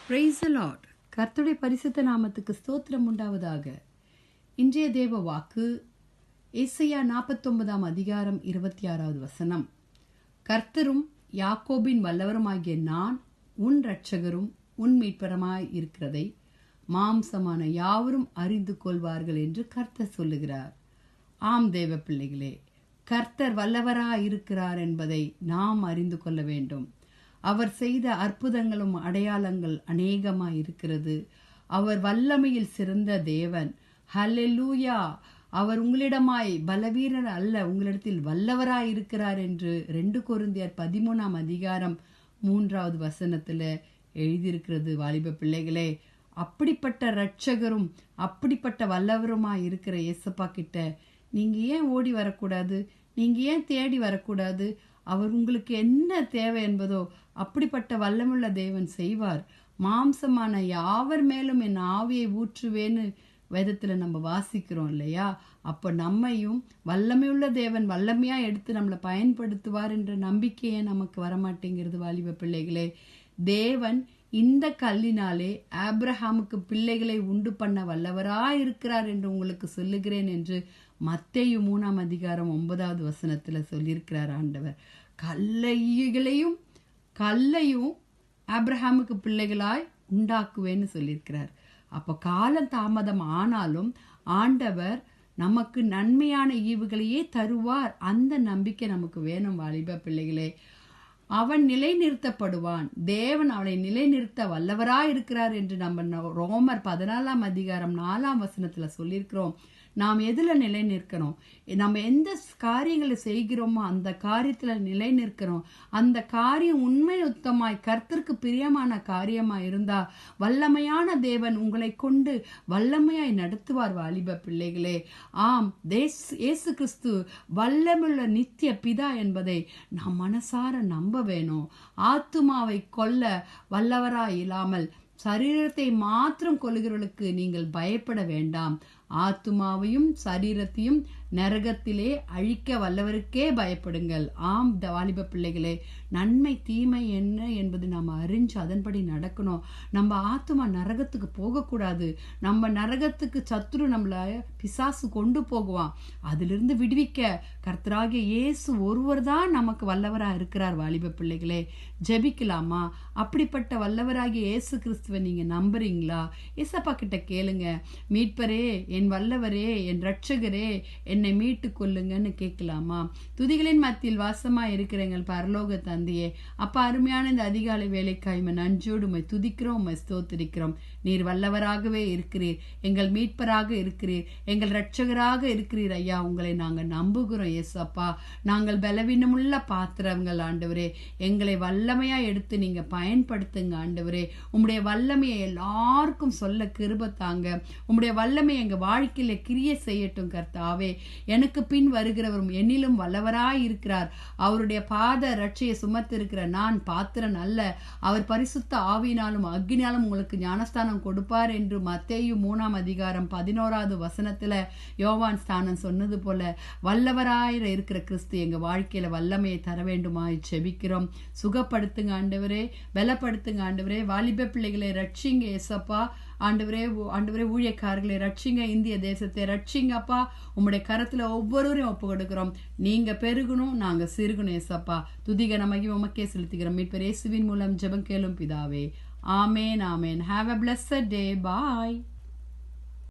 Praise the Lord. கர்த்தருடைய பரிசுத்த நாமத்துக்கு ஸ்தோத்திரம் உண்டாவதாக. இன்றைய தேவ வாக்கு ஏசாயா 49 அதிகாரம் 26வது வசனம். கர்த்தரும் யாக்கோபின் வல்லவருமாகிய நான் உன் இரட்சகரும் உன் மீட்பருமாய் இருக்கிறதை மாம்சமான யாவரும் அறிந்து கொள்வார்கள் என்று கர்த்தர் சொல்லுகிறார். ஆம் தேவ பிள்ளைகளே, கர்த்தர் வல்லவராய் இருக்கிறார் என்பதை நாம் அறிந்து கொள்ள வேண்டும். அவர் செய்த அற்புதங்களும் அடையாளங்கள் அநேகமாய் இருக்கிறது. அவர் வல்லமையில் சிறந்த தேவன். ஹல்லேலூயா! அவர் உங்களிடமாய் பலவீரர் அல்ல, உங்களிடத்தில் வல்லவராய் இருக்கிறார் என்று 2 கொரிந்தியர் 13 அதிகாரம் 3வது வசனத்தில் எழுதியிருக்கிறது. வாலிப பிள்ளைகளே, அப்படிப்பட்ட இரட்சகரும் அப்படிப்பட்ட வல்லவருமாய் இருக்கிற இயேசப்பா கிட்ட நீங்க ஏன் ஓடி வரக்கூடாது? நீங்க ஏன் தேடி வரக்கூடாது? அவர் உங்களுக்கு என்ன தேவை என்பதோ அப்படிப்பட்ட வல்லமுள்ள தேவன் செய்வார். மாம்சமான யாவர் மேலும் என் ஆவியை ஊற்றுவேன்னு வேதத்துல நம்ம வாசிக்கிறோம் இல்லையா? அப்ப நம்மையும் வல்லமையுள்ள தேவன் வல்லமையா எடுத்து நம்மளை பயன்படுத்துவார் என்ற நம்பிக்கையே நமக்கு வரமாட்டேங்கிறது. வாலிப பிள்ளைகளே, தேவன் இந்த கல்லினாலே ஆபிரகாமுக்கு பிள்ளைகளை உண்டு பண்ண வல்லவராய் இருக்கிறார் என்று உங்களுக்கு சொல்லுகிறேன் என்று மத்தேயு 3 அதிகாரம் 9வது வசனத்துல சொல்லியிருக்கிறார் ஆண்டவர். கல்லையும் ஆபிரகாமுக்கு பிள்ளைகளாய் உண்டாக்குவேன்னு சொல்லியிருக்கிறார். அப்ப காலம் தாமதம் ஆனாலும் ஆண்டவர் நமக்கு நன்மையான ஈவுகளையே தருவார். அந்த நம்பிக்கை நமக்கு வேணும். வாலிப பிள்ளைகளே, அவன் நிலைநிறுத்தப்படுவான். தேவன் அவனை நிலைநிறுத்த வல்லவராய் இருக்கிறார் என்று நம்ம ரோமர் 14 அதிகாரம் 4 வசனத்துல சொல்லியிருக்கிறோம். நாம் எதுல நிலை நிற்கணும்? நம்ம எந்த காரியங்களை செய்கிறோமோ அந்த காரியத்துல நிலை நிற்கிறோம். அந்த காரியம் உண்மை உத்தமாய் கர்த்தருக்கு பிரியமான காரியமா இருந்தா வல்லமையான தேவன் உங்களை கொண்டு வல்லமையாய் நடத்துவார். வாலிப பிள்ளைகளே, ஆம், இயேசு கிறிஸ்து வல்லமுள்ள நித்திய பிதா என்பதை நாம் மனசார நம்ப வேணும். ஆத்துமாவை கொல்ல வல்லவராய் இல்லாமல் சரீரத்தை மாத்திரம் கொல்லுகிறவர்களுக்கு நீங்கள் பயப்பட வேண்டாம். ஆத்துமாவையும் சரீரத்தையும் நரகத்திலே அழிக்க வல்லவருக்கே பயப்படுங்கள். ஆம் வாலிப பிள்ளைகளே, நன்மை தீமை என்ன என்பது நாம் அறிஞ்சு அதன்படி நடக்கணும். நம்ம ஆத்துமா நரகத்துக்கு போகக்கூடாது. நம்ம நரகத்துக்கு சத்துரு நம்மள பிசாசு கொண்டு போகுவான். அதிலிருந்து விடுவிக்க கர்த்தராகிய இயேசு ஒருவர் தான் நமக்கு வல்லவரா இருக்கிறார். வாலிப பிள்ளைகளே, ஜெபிக்கலாமா? அப்படிப்பட்ட வல்லவராகிய இயேசு கிறிஸ்துவை நீங்க நம்புறீங்களா? ஏசப்பா கிட்ட கேளுங்க. மீட்பரே, என் வல்லவரே, என் இரட்சகரே, என்னை மீட்டு கொள்ளுங்கன்னு கேட்கலாமா? துதிகளின் மத்தியில் வாசமா இருக்கிற எங்கள் பரலோக தந்தையே, அப்பா, அருமையான இந்த அதிகாலை வேலைக்காய் நன்றியோடு உம்மை துதிக்கிறோம், உம்மை ஸ்தோத்திரிக்கிறோம். நீர் வல்லவராகவே இருக்கிறீர், எங்கள் மீட்பராக இருக்கிறீர், எங்கள் இரட்சகராக இருக்கிறீர். ஐயா, உங்களை நாங்கள் நம்புகிறோம். ஏசப்பா, நாங்கள் பலவீனமுள்ள பாத்திரங்கள் ஆண்டவரே, எங்களை வல்லமையா எடுத்து நீங்க பயன்படுத்துங்க ஆண்டவரே. உம்முடைய வல்லமையை எல்லாருக்கும் சொல்ல கிருபை தாங்க. உம்முடைய வல்லமை எங்க வாழ்க்கையில கிரியை செய்யட்டும் கர்த்தாவே. எனக்கு பின் வருகிறவரும் என்னிலும் வல்லவராய் இருக்கிறார். அவருடைய பாத ரட்சையை சுமத்திருக்கிற நான் பாத்திரன் அல்ல. அவர் பரிசுத்த ஆவியினாலும் அக்னியாலும் உங்களுக்கு ஞானஸ்தானம் கொடுப்பார் என்று மத்தேயு 3 அதிகாரம் 11வது வசனத்துல யோவான் ஸ்தானம் சொன்னது போல வல்லவராய் இருக்கிற கிறிஸ்து எங்க வாழ்க்கையில வல்லமையை தர வேண்டுமாய் செபிக்கிறோம். சுகப்படுத்துங்க ஆண்டவரே, பலப்படுத்துங்க ஆண்டவரே. வாலிப பிள்ளைகளை ரட்சிங்க ஏசப்பா. ஆண்டவரே, ஊழியக்காரர்களை ரட்சிங்க. இந்திய தேசத்தை ரட்சிங்கப்பா. உம்முடைய கரத்துல ஒவ்வொருவரையும் ஒப்பு கொடுக்கிறோம். நீங்க பெருகணும், நாங்க சிறுகணும் ஏசப்பா. துதிக மகிமை உமக்கே செலுத்துகிறோம். மீட்பர் இயேசுவின் மூலம் ஜெபம் கேளும் பிதாவே. ஆமேன், ஆமேன். Have a blessed day. Bye.